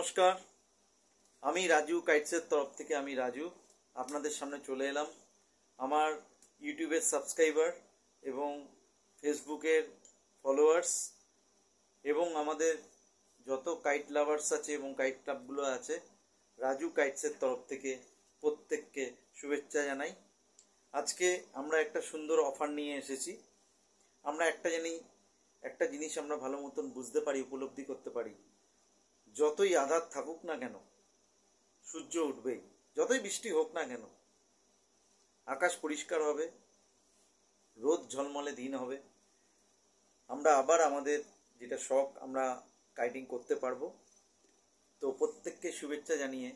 নমস্কার, আমি রাজু কাইটসের তরফ থেকে আমি রাজু আপনাদের সামনে চলে এলাম। আমার ইউটিউবের সাবস্ক্রাইবার এবং ফেসবুকের ফলোয়ার্স এবং আমাদের যত কাইট লাভার্স আছে এবং কাইট ক্লাবগুলো আছে, রাজু কাইটসের তরফ থেকে প্রত্যেককে শুভেচ্ছা জানাই। আজকে আমরা একটা সুন্দর অফার নিয়ে এসেছি। আমরা একটা জিনিস আমরা ভালো মতন বুঝতে পারি, উপলব্ধি করতে পারি। যতই আঁধার থাকুক না কেন, সূর্য উঠবেই। যতই বৃষ্টি হোক না কেন, আকাশ পরিষ্কার হবে, রোদ ঝলমলে দিন হবে। আমরা আবার আমাদের যেটা শখ, আমরা কাইটিং করতে পারবো। তো প্রত্যেককে শুভেচ্ছা জানিয়ে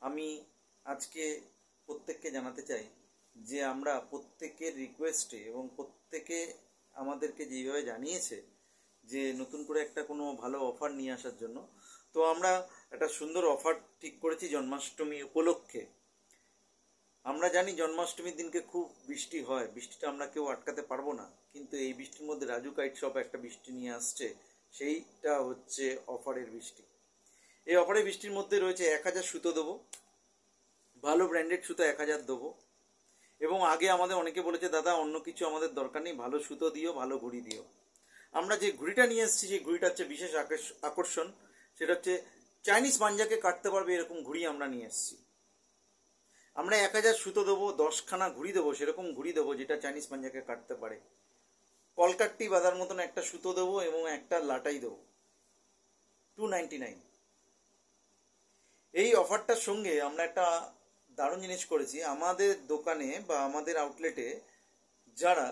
আমি আজকে প্রত্যেককে জানাতে চাই যে আমরা প্রত্যেকের রিকোয়েস্টে এবং প্রত্যেকে আমাদেরকে যেভাবে জানিয়েছে যে নতুন করে একটা কোনো ভালো অফার নিয়ে আসার জন্য, তো আমরা একটা সুন্দর অফার ঠিক করেছি জন্মাষ্টমী উপলক্ষে। আমরা জানি জন্মাষ্টমীর দিনকে খুব বৃষ্টি হয়, বৃষ্টিটা আমরা কেউ আটকাতে পারবো না, কিন্তু এই বৃষ্টির মধ্যে রাজু কাইট শপ একটা বৃষ্টি নিয়ে আসছে, সেইটা হচ্ছে অফারের বৃষ্টি। এই অফারের বৃষ্টির মধ্যে রয়েছে 1000 সুতো দেবো, ভালো ব্র্যান্ডেড সুতো 1000 দেবো। এবং আগে আমাদের অনেকে বলেছে, দাদা অন্য কিছু আমাদের দরকার নেই, ভালো সুতো দিও, ভালো ঘুড়ি দিও। আমরা যে ঘুড়িটা নিয়ে এসেছি, সেই ঘুড়িটা হচ্ছে বিশেষ আকর্ষণ। সেটা হচ্ছে চাইনিজ পাঞ্জাকে কাটতে পারবে এরকম ঘুড়ি আমরা নিয়ে এসেছি। আমরা 1000 সুতো দেবো, 10খানা ঘুড়ি দেবো, সেরকম ঘুড়ি দেবো যেটা চাইনিজ পাঞ্জাকে কাটতে পারে। কলকাট্টি বাঁধার মতন একটা সুতো দেবো এবং একটা লাটাই দেবো, 299। এই অফারটার সঙ্গে আমরা একটা দারুণ জিনিস করেছি। আমাদের দোকানে বা আমাদের আউটলেটে যারা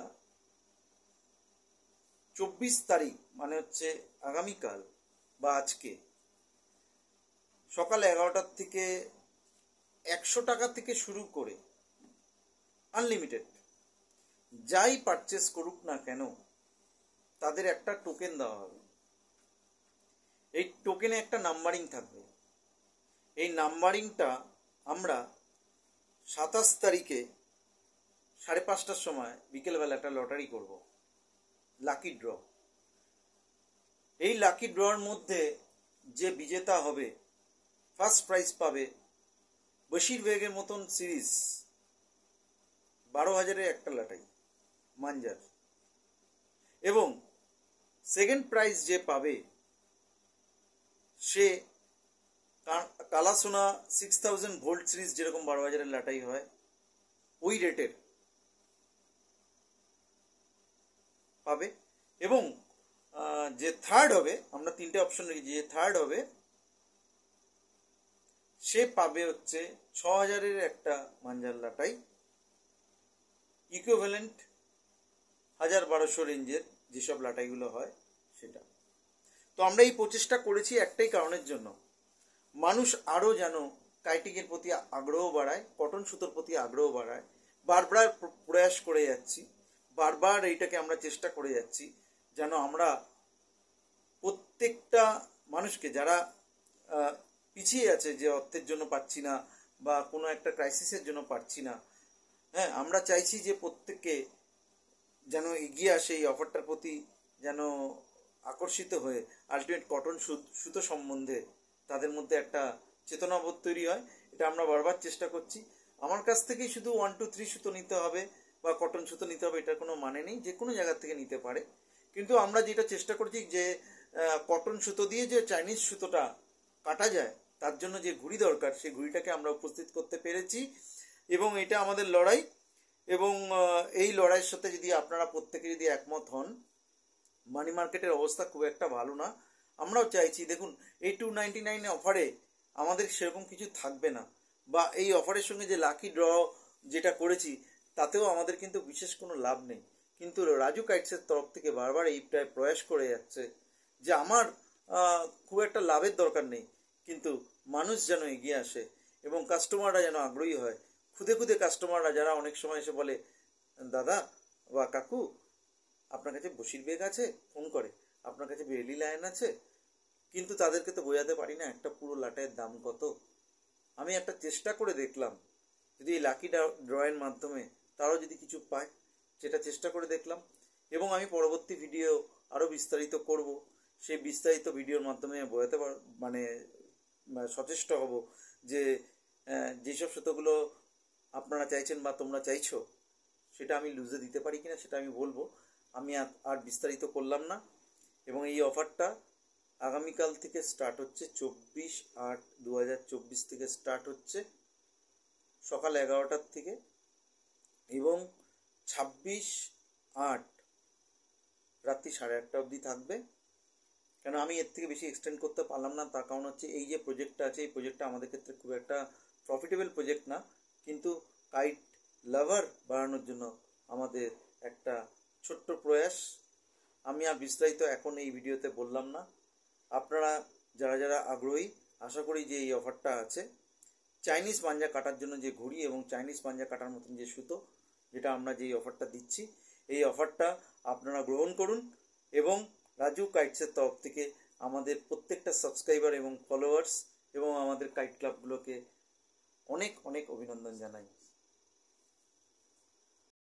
24 তারিখ মানে হচ্ছে আগামীকাল বা আজকে সকাল 11টার থেকে 100 টাকা থেকে শুরু করে আনলিমিটেড যাই পারচেস করুক না কেন, তাদের একটা টোকেন দেওয়া হবে। এই টোকেনে একটা নাম্বারিং থাকবে। এই নাম্বারিংটা আমরা 27 তারিখে 5:30টার সময় বিকেলবেলা একটা লটারি করব, লাকি ড্র। এই লাকি ড্রর মধ্যে যে বিজেতা হবে, ফার্স্ট প্রাইজ পাবে বশিরবেগের মতন সিরিজ 12,000-এর একটা লাটাই মাঞ্জার। এবং সেকেন্ড প্রাইজ যে পাবে সে কালাসোনা 6000 ভোল্ট সিরিজ, যেরকম 12,000-এর লাটাই হয় ওই রেটের পাবে। এবং যে থার্ড হবে, আমরা 3টে অপশন রেখেছি, যে থার্ড হবে সে পাবে হচ্ছে 6000-এর একটা মাঞ্জার লাটাই, ইকুইভ্যালেন্ট 1200 রেঞ্জের যেসব লাটাইগুলো হয় সেটা। তো আমরা এই প্রচেষ্টা করেছি একটাই কারণের জন্য, মানুষ আরও যেন কাইটিংয়ের প্রতি আগ্রহ বাড়ায়, কটন সুতোর প্রতি আগ্রহ বাড়ায়। বারবার প্রয়াস করে যাচ্ছি, বারবার এইটাকে আমরা চেষ্টা করে যাচ্ছি যেন আমরা প্রত্যেকটা মানুষকে, যারা পিছিয়ে আছে, যে অর্থের জন্য পাচ্ছি না বা কোনো একটা ক্রাইসিসের জন্য পাচ্ছি না, হ্যাঁ, আমরা চাইছি যে প্রত্যেককে যেন এগিয়ে আসে এই অফারটার প্রতি, যেন আকর্ষিত হয়ে আলটিমেট কটন সুতো সম্বন্ধে তাদের মধ্যে একটা চেতনাবোধ তৈরি হয়। এটা আমরা বারবার চেষ্টা করছি। আমার কাছ থেকেই শুধু 1 2 3 সুতো নিতে হবে বা কটন সুতো নিতে হবে এটার কোনো মানে নেই, যে কোনো জায়গা থেকে নিতে পারে। কিন্তু আমরা যেটা চেষ্টা করছি যে কটন সুতো দিয়ে যে চাইনিজ সুতোটা কাটা যায়, তার জন্য যে ঘুড়ি দরকার, সেই ঘুড়িটাকে আমরা উপস্থিত করতে পেরেছি। এবং এটা আমাদের লড়াই। এবং এই লড়াইয়ের সাথে যদি আপনারা প্রত্যেকে যদি একমত হন, মানি মার্কেটের অবস্থা খুব একটা ভালো না। আমরাও চাইছি, দেখুন এই 299 অফারে আমাদের সেরকম কিছু থাকবে না, বা এই অফারের সঙ্গে যে লাকি ড্র যেটা করেছি তাতেও আমাদের কিন্তু বিশেষ কোনো লাভ নেই। কিন্তু রাজু কাইটসের তরফ থেকে বারবার এইটাই প্রয়াস করে যাচ্ছে যে আমার খুব একটা লাভের দরকার নেই, কিন্তু মানুষ যেন এগিয়ে আসে এবং কাস্টমাররা যেন আগ্রহী হয়। খুদে খুদে কাস্টমাররা যারা অনেক সময় এসে বলে, দাদা বা কাকু আপনার কাছে বশিরবেগ আছে, ফোন করে, আপনার কাছে বেলি লাইন আছে, কিন্তু তাদেরকে তো বোঝাতে পারি না একটা পুরো লাটাইয়ের দাম কত। আমি একটা চেষ্টা করে দেখলাম, যদি এই লাকি ড্রয়ের মাধ্যমে তারাও যদি কিছু পায়, সেটা চেষ্টা করে দেখলাম। এবং আমি পরবর্তী ভিডিও আরও বিস্তারিত করব, সেই বিস্তারিত ভিডিওর মাধ্যমে বোঝাতে সচেষ্ট হব যে যেসব সুতোগুলো আপনারা চাইছেন বা তোমরা চাইছো সেটা আমি লুজে দিতে পারি কিনা সেটা আমি বলবো। আমি আর বিস্তারিত করলাম না। এবং এই অফারটা আগামীকাল থেকে স্টার্ট হচ্ছে, 24/8/2024 থেকে স্টার্ট হচ্ছে সকাল 11টার থেকে, এবং 26/8 রাত্রি 1:30 অবধি থাকবে। কেন আমি এর থেকে বেশি এক্সটেন্ড করতে পারলাম না, তার কারণ হচ্ছে এই যে প্রজেক্টটা আছে, এই প্রজেক্টটা আমাদের ক্ষেত্রে খুব একটা প্রফিটেবল প্রজেক্ট না, কিন্তু কাইট লাভার বাড়ানোর জন্য আমাদের একটা ছোট্ট প্রয়াস। আমি আর বিস্তারিত এখন এই ভিডিওতে বললাম না। আপনারা যারা যারা আগ্রহী, আশা করি যে এই অফারটা আছে, চাইনিজ পাঞ্জা কাটার জন্য যে ঘুড়ি এবং চাইনিজ পাঞ্জা কাটার মতন যে সুতো, যেটা আমরা যেই অফারটা দিচ্ছি, এই অফারটা আপনারা গ্রহণ করুন। এবং রাজু কাইটসের তরফ থেকে আমাদের প্রত্যেকটা সাবস্ক্রাইবার এবং ফলোয়ার্স এবং আমাদের কাইট ক্লাবগুলোকে অনেক অনেক অভিনন্দন জানাই।